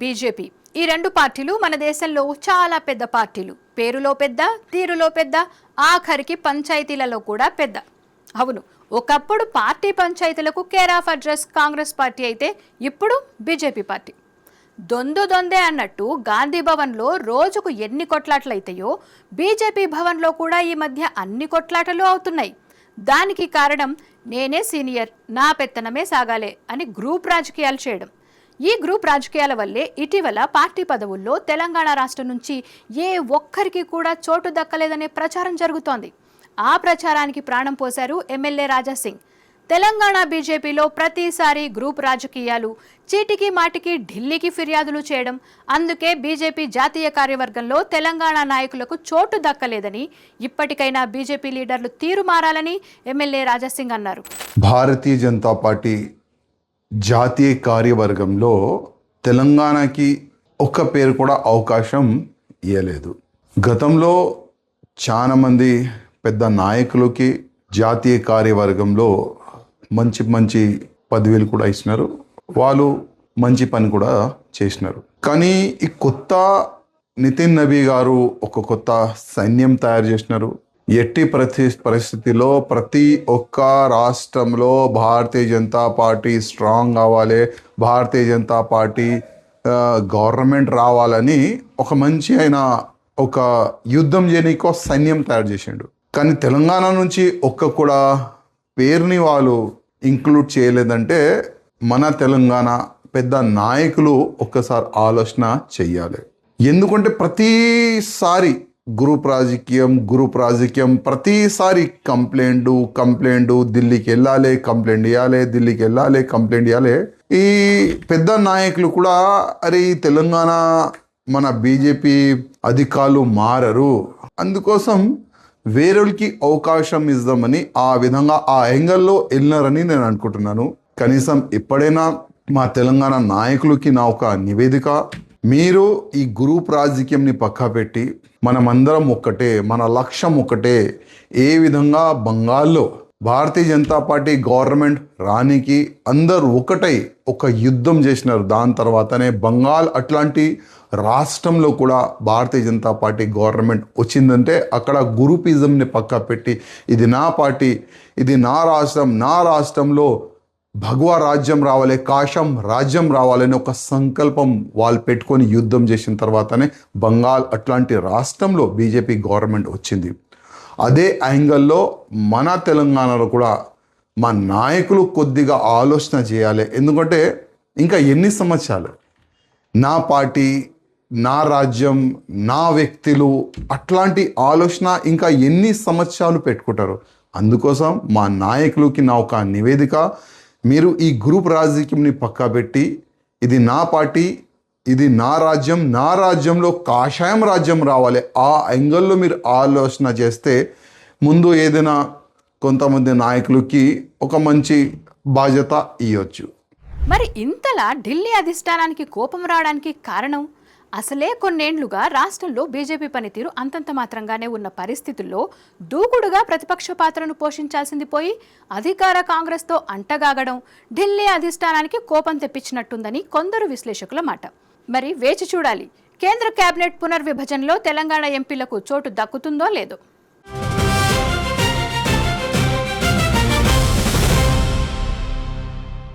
BJP ఈ రెండు పార్టీలు మన దేశంలో చాలా పెద్ద పార్టీలు. పేరులో పెద్ద, తీరులో పెద్ద, ఆఖరికి పంచాయతీలలో కూడా పెద్ద. అవును, ఒకప్పుడు పార్టీ పంచాయతీలకు care of address Congress party అయితే ఇప్పుడు బీజేపీ పార్టీ. దొందే అన్నట్టు గాంధీ భవన్లో రోజుకు ఎన్ని కొట్లాటలైతాయో బీజేపీ భవన్లో కూడా ఈ మధ్య అన్ని కొట్లాటలు అవుతున్నాయి. దానికి కారణం నేనే సీనియర్, నా పెత్తనమే సాగాలే అని గ్రూప్ రాజకీయాలు చేయడం. ఈ గ్రూప్ రాజకీయాల వల్లే ఇటీవల పార్టీ పదవుల్లో తెలంగాణ రాష్ట్రం నుంచి ఏ ఒక్కరికి కూడా చోటు దక్కలేదనే ప్రచారం జరుగుతోంది. ఆ ప్రచారానికి ప్రాణం పోశారు ఎమ్మెల్యే రాజాసింగ్. తెలంగాణ బీజేపీలో ప్రతిసారి గ్రూప్ రాజకీయాలు, చీటికి మాటికి ఢిల్లీకి ఫిర్యాదులు చేయడం, అందుకే బీజేపీ జాతీయ కార్యవర్గంలో తెలంగాణ నాయకులకు చోటు దక్కలేదని, ఇప్పటికైనా బీజేపీ లీడర్లు తీరు మారాలని ఎమ్మెల్యే రాజాసింగ్ అన్నారు. భారతీయ జనతా పార్టీ జాతీయ కార్యవర్గంలో తెలంగాణకి ఒక్క పేరు కూడా అవకాశం ఇవ్వలేదు. గతంలో చాలా మంది పెద్ద నాయకులకి జాతీయ కార్యవర్గంలో మంచి మంచి పదవులు కూడా ఇచ్చినారు, వాళ్ళు మంచి పని కూడా చేసినారు. కానీ ఈ కొత్త నితిన్ నబీ గారు ఒక కొత్త సైన్యం తయారు చేసినారు. ఎట్టి పరిస్థితిలో ప్రతి ఒక్క రాష్ట్రంలో భారతీయ జనతా పార్టీ స్ట్రాంగ్ అవ్వాలి, భారతీయ జనతా పార్టీ గవర్నమెంట్ రావాలని ఒక మంచి ఆయన ఒక యుద్ధం చేయనీకో సైన్యం తయారు చేసిండు. కానీ తెలంగాణ నుంచి ఒక్క కూడా పేరుని వాళ్ళు ఇంక్లూడ్ చేయలేదంటే మన తెలంగాణ పెద్ద నాయకులు ఒక్కసారి ఆలోచన చెయ్యాలి. ఎందుకంటే ప్రతిసారి గ్రూప్ రాజకీయం ప్రతిసారి కంప్లైంట్ ఢిల్లీకి వెళ్ళాలి, కంప్లైంట్ ఇవ్వాలి. ఈ పెద్ద నాయకులు కూడా అరే తెలంగాణ మన బీజేపీ అధికారులు మారరు, అందుకోసం వేరేకి అవకాశం ఇద్దామని ఆ విధంగా ఆ యాంగిల్లో వెళ్ళినారని నేను అనుకుంటున్నాను. కనీసం ఎప్పుడైనా మా తెలంగాణ నాయకులకి నా ఒక నివేదిక, మీరు ఈ గ్రూప్ రాజకీయంని పక్కా పెట్టి మనమందరం ఒక్కటే, మన లక్ష్యం ఒక్కటే. ఏ విధంగా బంగాల్లో భారతీయ జనతా పార్టీ గవర్నమెంట్ రానికి అందరూ ఒకటై ఒక యుద్ధం చేసినారు. దాని తర్వాతనే బంగాల్ అట్లాంటి రాష్ట్రంలో కూడా భారతీయ జనతా పార్టీ గవర్నమెంట్ వచ్చిందంటే అక్కడ గ్రూపిజంని పక్కా పెట్టి ఇది నా పార్టీ, ఇది నా రాష్ట్రంలో భగవా రాజ్యం రావాలి, కాశం రాజ్యం రావాలని ఒక సంకల్పం వాళ్ళు పెట్టుకొని యుద్ధం చేసిన తర్వాతనే బంగాల్ అట్లాంటి రాష్ట్రంలో బీజేపీ గవర్నమెంట్ వచ్చింది. అదే యాంగిల్లో మన తెలంగాణలో కూడా మా నాయకులు కొద్దిగా ఆలోచన చేయాలి. ఎందుకంటే ఇంకా ఎన్ని సంవత్సరాలు నా పార్టీ, నా రాజ్యం, నా వ్యక్తులు అట్లాంటి ఆలోచన ఇంకా ఎన్ని సంవత్సరాలు పెట్టుకుంటారు. అందుకోసం మా నాయకులకి నా ఒక నివేదిక, మీరు ఈ గ్రూప్ రాజకీయంని పక్కా పెట్టి ఇది నా పార్టీ, ఇది నా రాజ్యంలో కాషాయం రాజ్యం రావాలి. ఆ యాంగిల్లో మీరు ఆలోచన చేస్తే ముందు ఏదైనా కొంతమంది నాయకులకి ఒక మంచి బాధ్యత ఇవ్వచ్చు. మరి ఇంతలా ఢిల్లీ అధిష్టానానికి కోపం రావడానికి కారణం? అసలే కొన్నేండ్లుగా రాష్ట్రంలో బీజేపీ పనితీరు అంతంత మాత్రంగానే ఉన్న పరిస్థితుల్లో దూకుడుగా ప్రతిపక్ష పాత్రను పోషించాల్సింది పోయి అధికార కాంగ్రెస్తో అంటగాగడం ఢిల్లీ అధిష్టానానికి కోపం తెప్పించినట్టుందని కొందరు విశ్లేషకుల మాట. మరి వేచి చూడాలి, కేంద్ర కేబినెట్ పునర్విభజనలో తెలంగాణ ఎంపీలకు చోటు దక్కుతుందో లేదో.